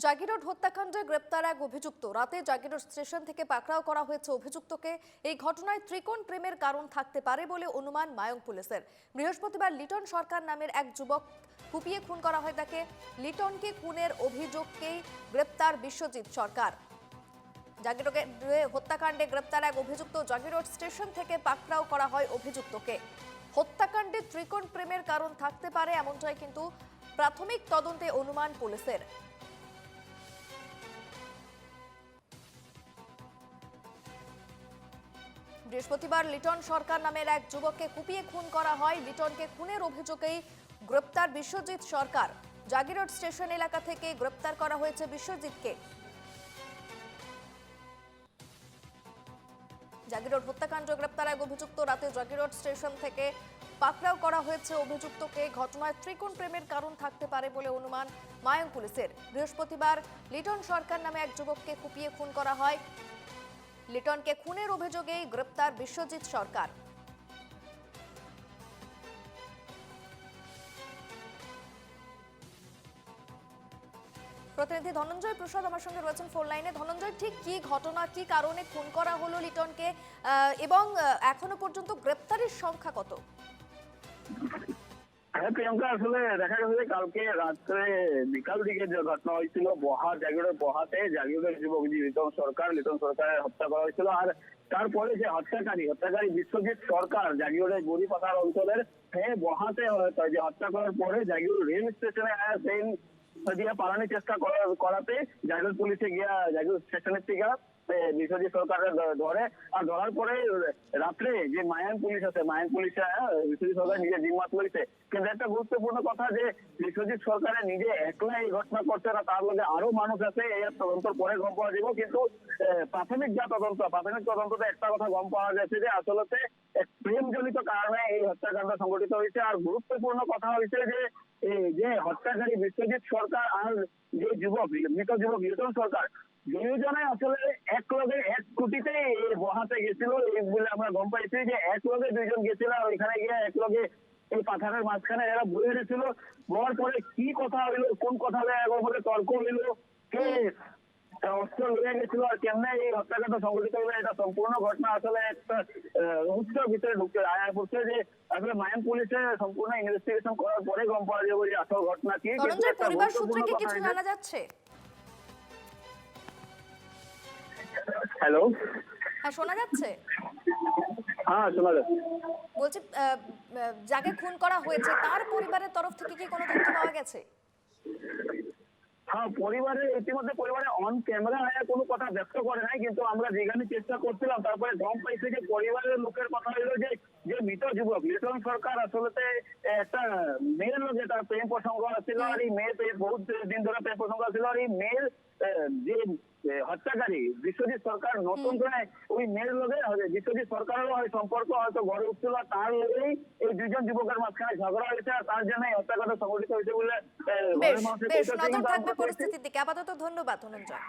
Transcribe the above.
জাগিরোড হত্যাকাণ্ডে গ্রেপ্তার এক অভিযুক্ত। রাতে জাগিরোড স্টেশন থেকে পাকড়াও করা হয়েছে অভিযুক্তকে। এই ঘটনায় ত্রিকোণ প্রেমের কারণ থাকতে পারে বলে অনুমান মায়ং পুলিশের। বৃহস্পতিবার লিটন সরকার নামের এক যুবক কুপিয়ে খুন করা হয় তাকে। লিটনকে খুনের অভিযোগকেই গ্রেপ্তার বিশ্বজিৎ সরকার। জাগিরোডে হত্যাকাণ্ডে গ্রেপ্তার এক অভিযুক্ত। জাগিরোড স্টেশন থেকে পাকড়াও করা হয় অভিযুক্তকে। হত্যাকাণ্ডে ত্রিকোণ প্রেমের কারণ থাকতে পারে এমনটাই কিন্তু প্রাথমিক তদন্তে অনুমান পুলিশের। বৃহস্পতিবার লিটন সরকার নামের এক যুবককে কুপিয়ে খুন করা হয়। লিটনকে খুনের অভিযোগেই গ্রেপ্তার বিশ্বজিৎ সরকার। জাগিরোড স্টেশন এলাকা থেকে গ্রেপ্তার করা হয়েছে বিশ্বজিৎকে। জাগিরোড হত্যাকাণ্ড গ্রেপ্তার এক অভিযুক্ত। রাতে জাগিরোড স্টেশন থেকে পাকড়াও করা হয়েছে অভিযুক্তকে। ঘটনায় ত্রিকোণ প্রেমের কারণ থাকতে পারে বলে অনুমান মায়ং পুলিশের। বৃহস্পতিবার লিটন সরকার নামে এক যুবককে কুপিয়ে খুন করা হয়। লিটনকে খুনের অভিযোগেই গ্রেপ্তার বিশ্বজিৎ সরকার। প্রতিনিধি ধনঞ্জয় প্রসাদ আমার সঙ্গে রয়েছেন ফোন লাইনে। ধনঞ্জয়, ঠিক কি ঘটনা, কি কারণে খুন করা হলো লিটনকে, এবং এখনো পর্যন্ত গ্রেপ্তারের সংখ্যা কত? হ্যাঁ প্রিয়াঙ্কা, আসলে দেখা গেছে কালকে রাত্রে বিকাল দিকে যে ঘটনা হয়েছিল জাগিরোডের বহাতে জাগিরোডের যুবক লিটন সরকারের হত্যা করা হয়েছিল। আর তারপরে যে হত্যাকারী বিশ্বজিৎ সরকার জাগিরোডের গড়িপাতার অঞ্চলের বহাতে যে হত্যা করার পরে জাগিরোড রেল স্টেশনে ট্রেন দিয়ে পালানোর চেষ্টা করাতে জাগিরোড পুলিশে গিয়া জাগিরোড স্টেশনের থেকে বিশ্বজিৎ সরকারের ধরে। আর ধরার পরে রাত্রে যে মায়ান পুলিশ আছে, মায়ান পুলিশে বিশ্বজিৎ সরকার নিজে জিম্মাত করেছে। কিন্তু একটা গুরুত্বপূর্ণ কথা যে বিশ্বজিৎ সরকারের নিজে একলা এই ঘটনা করছে না, তার মধ্যে আরো মানুষ আছে। এই তদন্ত পরে গম পাওয়া যাব। কিন্তু প্রাথমিক তদন্ততে একটা কথা গম পাওয়া গেছে যে আসলে প্রেমজনিত কারণে এই হত্যাকাণ্ড সংঘটিত হয়েছে। আর গুরুত্বপূর্ণ কথা হয়েছে যে হত্যাকারী বিশ্বজিৎ সরকার আর যে মৃত যুবক লিটন সরকার, দুজনে আসলে এক কোটিতে বহাতে গেছিল বলে আমরা গম পাইছি। যে এক লগে দুইজন গেছিল, ওইখানে গিয়ে এক লগে এই পাথরের মাঝখানে এরা বয়ে গেছিল। বলার পরে কি কথা হইলো, কোন কথা বলে তর্ক হইলো, কে অস্ত্র লয়ে গেছিল আর কেমনে এই হত্যাকাণ্ড সংঘটিত হলো, এটা সম্পূর্ণ ঘটনা আসলে একটা রহস্যের ভিতরে ঢুকতে আয়া পড়ছে। যে আসলে মায়ান পুলিশে সম্পূর্ণ ইনভেস্টিগেশন করার পরে গম পাওয়া যাবে যে আসল ঘটনা কি। পরিবার সূত্রে কি কিছু জানা যাচ্ছে? হ্যালো, হ্যাঁ শোনা যাচ্ছে। হ্যাঁ শোনা যাচ্ছে। বলছি, যাকে খুন করা হয়েছে তার পরিবারের তরফ থেকে কি কোনো তথ্য পাওয়া গেছে? হ্যাঁ, ইতিমধ্যে পরিবারে অন ক্যামেরা কোনো কথা ব্যক্ত করে নাই, কিন্তু আমরা যেখানে চেষ্টা করছিলাম তারপরে গম পাইছি যে পরিবারের লোকের কথা হইলো যে মৃত যুবক লিটন সরকার আসলে একটা মেয়ের লোক, তার প্রেম প্রসঙ্গ ছিল। আর এই মেয়ের বহুত দিন ধরে প্রেম প্রসঙ্গ ছিল। আর এই মেয়ের যে হত্যাকারী বিশ্বজিৎ সরকার নতুন করে ওই মেয়ের লোকের বিশ্বজিৎ সরকারেরও সম্পর্ক হয়তো গড়ে উঠছিল। তার লোকেই এই দুজন যুবকের মাঝখানে ঝগড়া হয়েছে। আর তার জন্য হত্যাকাণ্ড সংঘটিত হয়েছে বলে বেশ নজর থাকবে পরিস্থিতির দিকে। আপাতত ধন্যবাদ ধনঞ্জয়।